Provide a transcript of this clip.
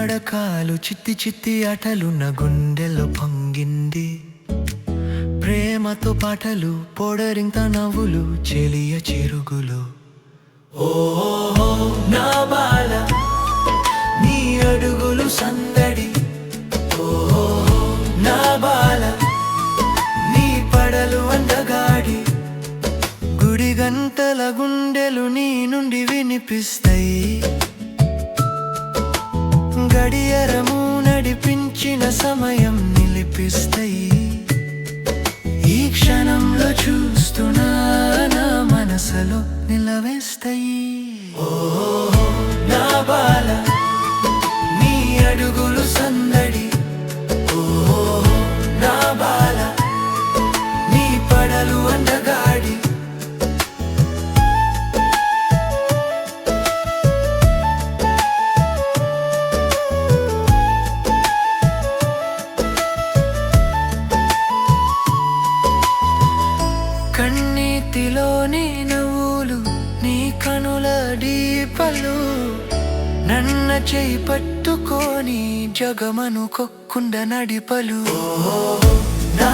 పడకాలు చిత్తి చిత్తి ఆటలు నా గుండెలో పొంగింది. ప్రేమతో పాటలు పొడరింత నవ్వులు చెలియ చిరుగులు. ఓ నా బాల నీ అడుగులు సందడి. ఓ నా బాల నీ పడలు అందగాడి. గుడి గంటల గుండెలు నీ నుండి వినిపిస్తాయి. గడియారము నడిపించిన సమయం నిలిపిస్తాయి. ఈ క్షణంలో చూస్తున్నా నా మనసులో నిలవేస్తాయి. ఓ నా బాల నీ అడుగులు సందడి. ఓ నా బాల నీ పడలు అందగాడి. కన్నీటిలోని నవ్వులు నీ కనుల దీపాలు. నన్న చేయి పట్టుకొని జగమను కొక్కుండ నడిపలు. నా